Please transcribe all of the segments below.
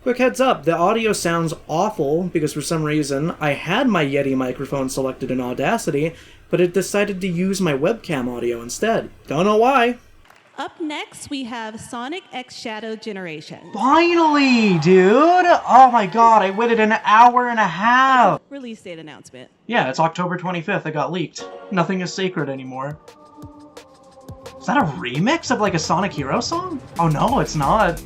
Quick heads up, the audio sounds awful because for some reason I had my Yeti microphone selected in Audacity, but it decided to use my webcam audio instead. Don't know why. Up next, we have Sonic X Shadow Generation. Finally, dude! Oh my god, I waited an hour and a half! Release date announcement. Yeah, it's October 25th, it got leaked. Nothing is sacred anymore. Is that a remix of like a Sonic Hero song? Oh no, it's not.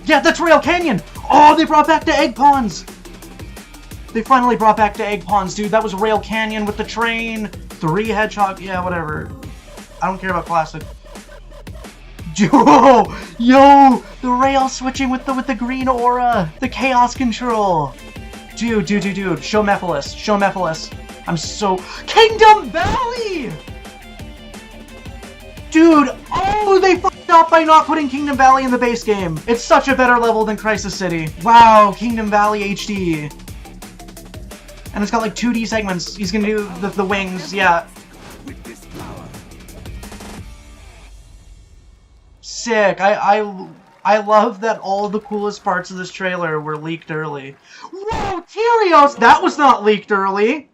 Yeah, that's Rail Canyon! Oh, they brought back the egg ponds! They finally brought back the egg ponds, dude. That was Rail Canyon with the train. 3 hedgehog, yeah, whatever. I don't care about classic. Yo, the rail switching with the green aura, the chaos control. Dude, show Mephiles. I'm so Kingdom Valley. Dude, oh, they fucked up by not putting Kingdom Valley in the base game. It's such a better level than Crisis City. Wow, Kingdom Valley HD. And it's got like 2D segments. He's gonna do the wings, yeah. Sick. I love that all the coolest parts of this trailer were leaked early. Whoa, Telios! That was not leaked early!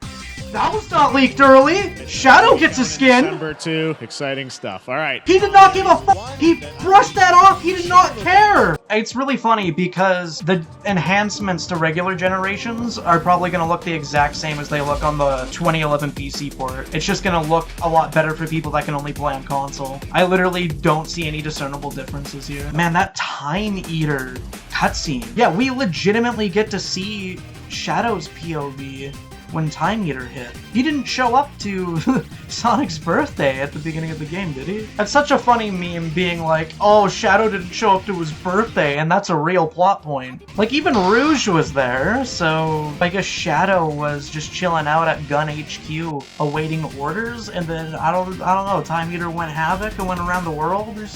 Shadow gets a skin! December 2, exciting stuff. Alright. He did not give a fuck! He brushed that off! He did not care! It's really funny because the enhancements to regular generations are probably going to look the exact same as they look on the 2011 PC port. It's just going to look a lot better for people that can only play on console. I literally don't see any discernible differences here. Man, that Time Eater cutscene. Yeah, we legitimately get to see Shadow's POV when Time Eater hit. He didn't show up to Sonic's birthday at the beginning of the game, did he? That's such a funny meme being like, oh, Shadow didn't show up to his birthday, and that's a real plot point. Like, even Rouge was there, so I guess Shadow was just chilling out at Gun HQ awaiting orders, and then, I don't know, Time Eater went havoc and went around the world or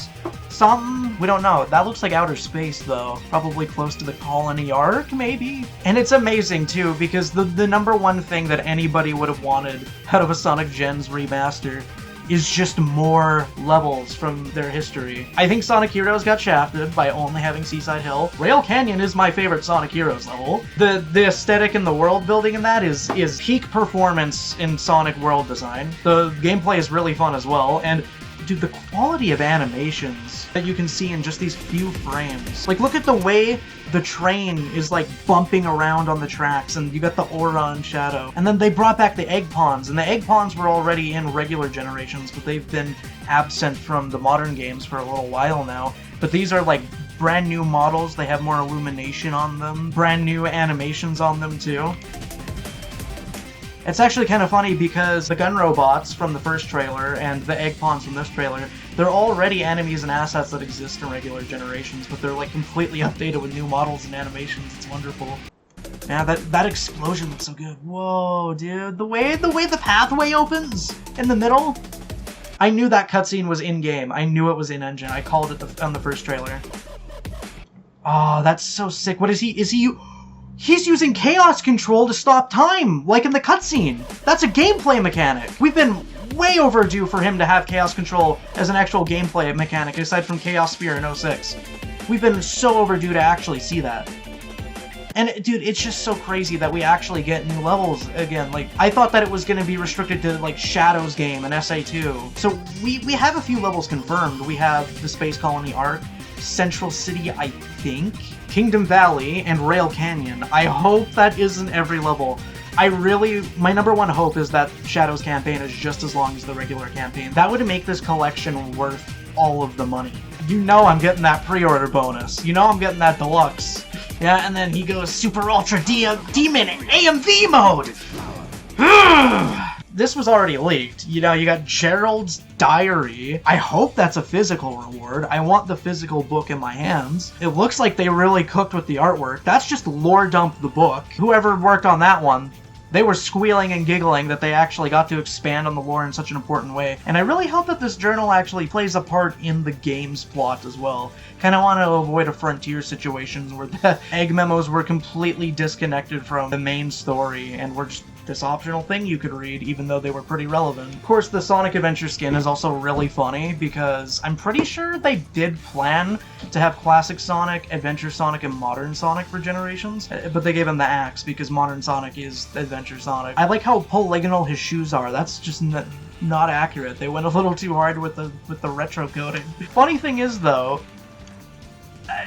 something? We don't know. That looks like outer space, though. Probably close to the Colony Arc, maybe? And it's amazing, too, because the number one thing that anybody would have wanted out of a Sonic Gens remaster is just more levels from their history. I think Sonic Heroes got shafted by only having Seaside Hill. Rail Canyon is my favorite Sonic Heroes level. The aesthetic and the world building in that is peak performance in Sonic world design. The gameplay is really fun as well, and dude, the quality of animations that you can see in just these few frames. Like, look at the way the train is, like, bumping around on the tracks, and you got the aura and Shadow. And then they brought back the egg ponds, and the egg ponds were already in regular generations, but they've been absent from the modern games for a little while now. But these are, like, brand new models. They have more illumination on them, brand new animations on them, too. It's actually kind of funny because the gun robots from the first trailer and the egg ponds from this trailer, they're already enemies and assets that exist in regular generations, but they're like completely updated with new models and animations. It's wonderful. Yeah, that explosion looks so good. Whoa, dude. The way the pathway opens in the middle. I knew that cutscene was in-game. I knew it was in-engine. I called it on the first trailer. Oh, that's so sick. What is he? He's using chaos control to stop time, like in the cutscene. That's a gameplay mechanic. We've been way overdue for him to have chaos control as an actual gameplay mechanic, aside from Chaos Spear in 06. We've been so overdue to actually see that. And dude, it's just so crazy that we actually get new levels again. Like, I thought that it was going to be restricted to like Shadow's game and SA2. So we have a few levels confirmed. We have the Space Colony Arc, Central City, I think, Kingdom Valley, and Rail Canyon. I hope that isn't every level. My number one hope is that Shadow's campaign is just as long as the regular campaign. That would make this collection worth all of the money. You know I'm getting that pre-order bonus. You know I'm getting that deluxe. Yeah, and then he goes Super Ultra Demon AMV mode! This was already leaked. You know, you got Gerald's diary. I hope that's a physical reward. I want the physical book in my hands. It looks like they really cooked with the artwork. That's just lore dump the book. Whoever worked on that one, they were squealing and giggling that they actually got to expand on the lore in such an important way. And I really hope that this journal actually plays a part in the game's plot as well. Kind of want to avoid a Frontier situation where the egg memos were completely disconnected from the main story and were just this optional thing you could read, even though they were pretty relevant. Of course, the Sonic Adventure skin is also really funny because I'm pretty sure they did plan to have Classic Sonic, Adventure Sonic, and Modern Sonic for generations, but they gave him the axe because Modern Sonic is Adventure Sonic. I like how polygonal his shoes are. That's just not accurate. They went a little too hard with the retro coding. Funny thing is, though,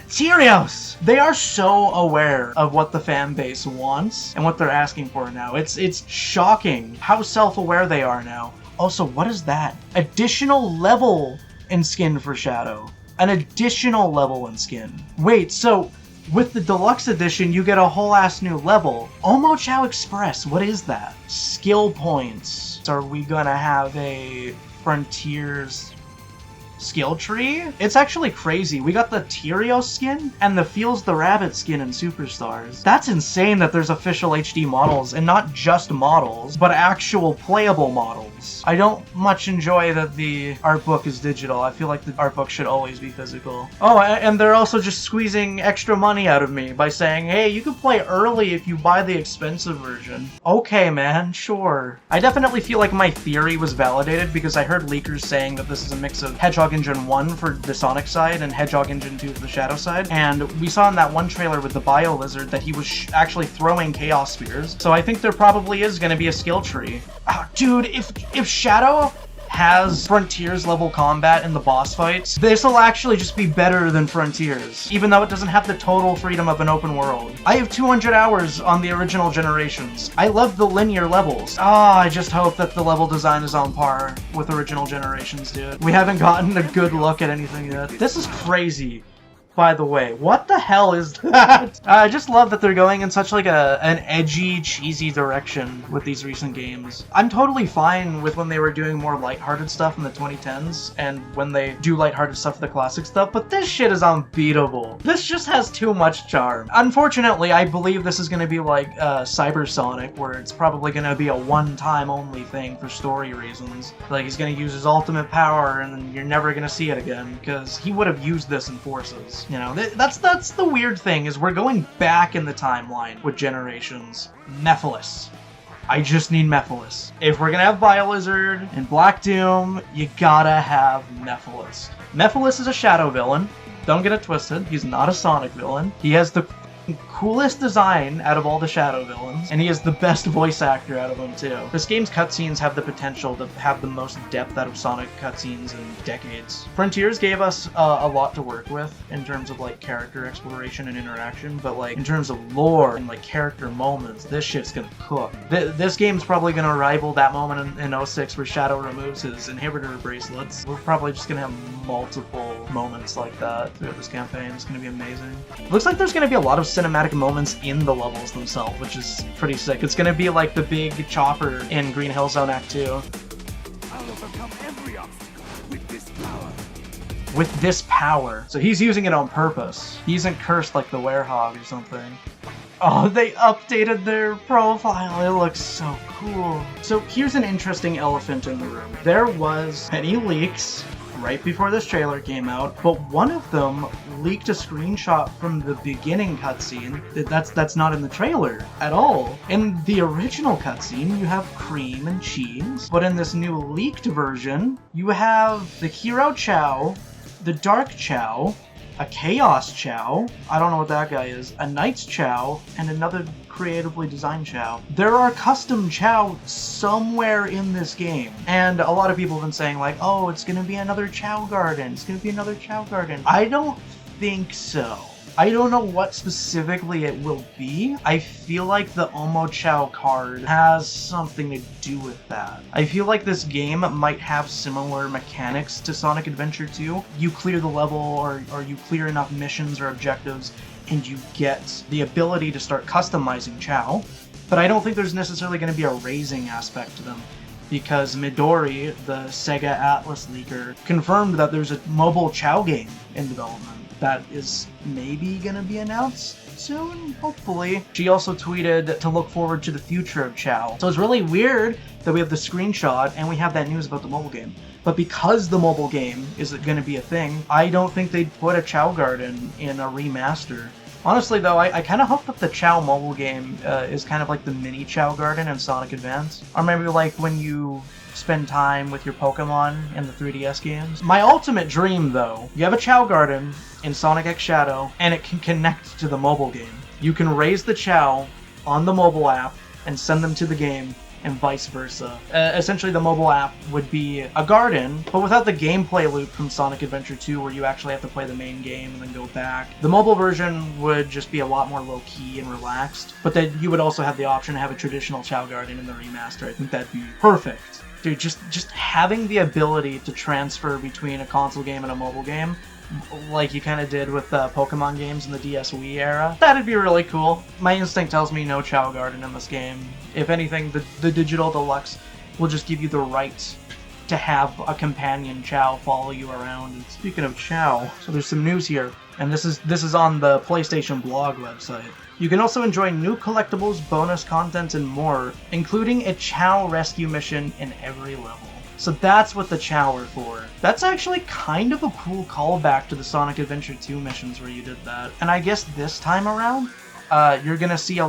Cheerios! They are so aware of what the fan base wants and what they're asking for now. It's shocking how self-aware they are now. Also, what is that? Additional level in skin for Shadow. An additional level in skin. Wait, so with the deluxe edition, you get a whole ass new level. Omo Chao Express, what is that? Skill points. Are we gonna have a Frontiers skill tree? It's actually crazy. We got the Tyrios skin and the Feels the Rabbit skin in Superstars. That's insane that there's official HD models, and not just models, but actual playable models. I don't much enjoy that the art book is digital. I feel like the art book should always be physical. Oh, and they're also just squeezing extra money out of me by saying, hey, you can play early if you buy the expensive version. Okay, man, sure. I definitely feel like my theory was validated because I heard leakers saying that this is a mix of Hedgehog Engine 1 for the Sonic side and Hedgehog Engine 2 for the Shadow side, and we saw in that one trailer with the Bio Lizard that he was actually throwing Chaos Spears, so I think there probably is going to be a skill tree. Oh, dude, if Shadow has Frontiers level combat in the boss fights, this will actually just be better than Frontiers, even though it doesn't have the total freedom of an open world. I have 200 hours on the original generations. I love the linear levels. I just hope that the level design is on par with original generations, dude. We haven't gotten a good look at anything yet. This is crazy. By the way, what the hell is that? I just love that they're going in such like an edgy, cheesy direction with these recent games. I'm totally fine with when they were doing more lighthearted stuff in the 2010s and when they do lighthearted stuff for the classic stuff, but this shit is unbeatable. This just has too much charm. Unfortunately, I believe this is going to be like Cyber Sonic, where it's probably going to be a one-time only thing for story reasons. Like, he's going to use his ultimate power and then you're never going to see it again, because he would have used this in Forces. You know, that's the weird thing, is we're going back in the timeline with generations. Mephiles. I just need Mephiles. If we're gonna have Biolizard and Black Doom, you gotta have Mephiles. Mephiles is a Shadow villain. Don't get it twisted. He's not a Sonic villain. He has the coolest design out of all the Shadow villains, and he is the best voice actor out of them too. This game's cutscenes have the potential to have the most depth out of Sonic cutscenes in decades. Frontiers gave us a lot to work with in terms of like character exploration and interaction, but like in terms of lore and like character moments, this shit's gonna cook. This game's probably gonna rival that moment in 06 where Shadow removes his inhibitor bracelets. We're probably just gonna have multiple moments like that throughout this campaign. It's gonna be amazing. Looks like there's gonna be a lot of cinematic moments in the levels themselves, which is pretty sick. It's gonna be like the big chopper in Green Hill Zone Act 2. I'll overcome every obstacle with this power. With this power. So he's using it on purpose. He isn't cursed like the Werehog or something. Oh, they updated their profile. It looks so cool. So here's an interesting elephant in the room. There was many leaks right before this trailer came out, but one of them leaked a screenshot from the beginning cutscene that's not in the trailer at all. In the original cutscene, you have cream and cheese, but in this new leaked version, you have the Hero Chao, the Dark Chao, a Chaos Chao, I don't know what that guy is, a Knight's Chao, and another creatively designed Chao. There are custom Chao somewhere in this game, and a lot of people have been saying like, oh, it's gonna be another Chao Garden, it's gonna be another Chao Garden. I don't think so. I don't know what specifically it will be. I feel like the Omo Chao card has something to do with that. I feel like this game might have similar mechanics to Sonic Adventure 2. You clear the level or you clear enough missions or objectives and you get the ability to start customizing Chao. But I don't think there's necessarily going to be a raising aspect to them, because Midori, the Sega Atlas leaker, confirmed that there's a mobile Chao game in development that is maybe gonna be announced soon, hopefully. She also tweeted to look forward to the future of Chao. So it's really weird that we have the screenshot and we have that news about the mobile game. But because the mobile game is gonna be a thing, I don't think they'd put a Chao Garden in a remaster. Honestly, though, I kind of hope that the Chao mobile game is kind of like the mini Chao Garden in Sonic Advance. Or maybe like when you spend time with your Pokemon in the 3DS games. My ultimate dream, though, you have a Chao Garden in Sonic X Shadow, and it can connect to the mobile game. You can raise the Chao on the mobile app and send them to the game, and vice versa. Essentially, the mobile app would be a garden, but without the gameplay loop from Sonic Adventure 2 where you actually have to play the main game and then go back. The mobile version would just be a lot more low-key and relaxed, but then you would also have the option to have a traditional Chao Garden in the remaster. I think that'd be perfect. Dude, just having the ability to transfer between a console game and a mobile game, like you kind of did with Pokemon games in the DS Wii era, that'd be really cool. My instinct tells me no Chao Garden in this game. If anything, the Digital Deluxe will just give you the right to have a companion Chao follow you around. And speaking of Chao, so there's some news here, and this is on the PlayStation blog website. You can also enjoy new collectibles, bonus content, and more, including a Chao rescue mission in every level. So that's what the Chao are for. That's actually kind of a cool callback to the Sonic Adventure 2 missions where you did that. And I guess this time around, you're gonna see a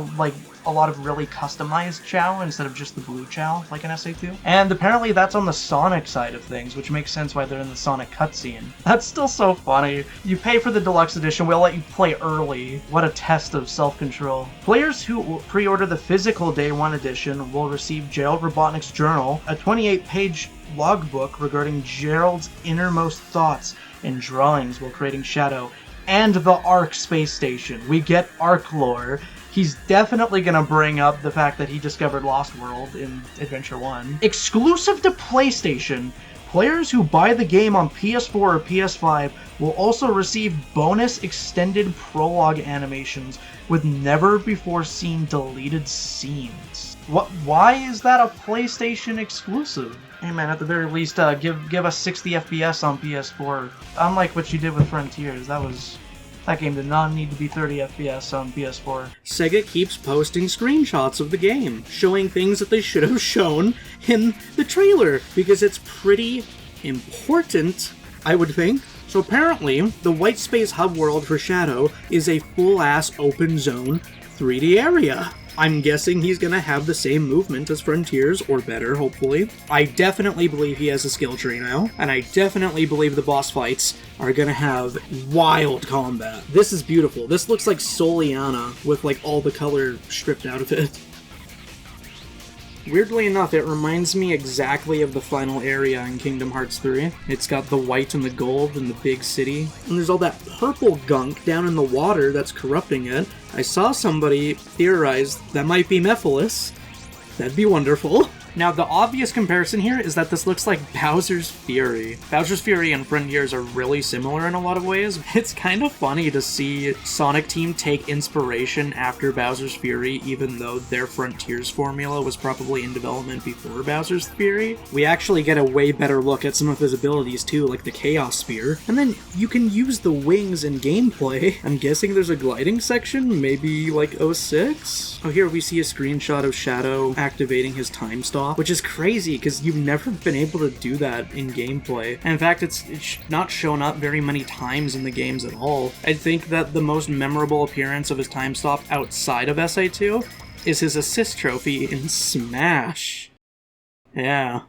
lot of really customized Chao instead of just the blue Chao, like in SA2. And apparently that's on the Sonic side of things, which makes sense why they're in the Sonic cutscene. That's still so funny. You pay for the deluxe edition, we'll let you play early. What a test of self-control. Players who pre-order the physical Day 1 edition will receive Gerald Robotnik's journal, a 28-page logbook regarding Gerald's innermost thoughts and drawings while creating Shadow, and the Ark space station. We get Ark lore. He's definitely gonna bring up the fact that he discovered Lost World in Adventure 1. Exclusive to PlayStation, players who buy the game on PS4 or PS5 will also receive bonus extended prologue animations with never-before-seen deleted scenes. Why is that a PlayStation exclusive? Hey man, at the very least, give us 60 FPS on PS4. Unlike what you did with Frontiers, that game did not need to be 30 FPS on PS4. Sega keeps posting screenshots of the game, showing things that they should have shown in the trailer, because it's pretty important, I would think. So apparently, the White Space hub world for Shadow is a full-ass open zone 3D area. I'm guessing he's gonna have the same movement as Frontiers, or better, hopefully. I definitely believe he has a skill tree now, and I definitely believe the boss fights are gonna have wild combat. This is beautiful. This looks like Soliana with like all the color stripped out of it. Weirdly enough, it reminds me exactly of the final area in Kingdom Hearts 3. It's got the white and the gold and the big city. And there's all that purple gunk down in the water that's corrupting it. I saw somebody theorize that might be Mephiles. That'd be wonderful. Now, the obvious comparison here is that this looks like Bowser's Fury. Bowser's Fury and Frontiers are really similar in a lot of ways. It's kind of funny to see Sonic Team take inspiration after Bowser's Fury, even though their Frontiers formula was probably in development before Bowser's Fury. We actually get a way better look at some of his abilities too, like the Chaos Spear. And then you can use the wings in gameplay. I'm guessing there's a gliding section, maybe like 06? Oh, here we see a screenshot of Shadow activating his time stop, which is crazy because you've never been able to do that in gameplay. And in fact, it's not shown up very many times in the games at all. I think that the most memorable appearance of his time stop outside of SA2 is his assist trophy in Smash. Yeah.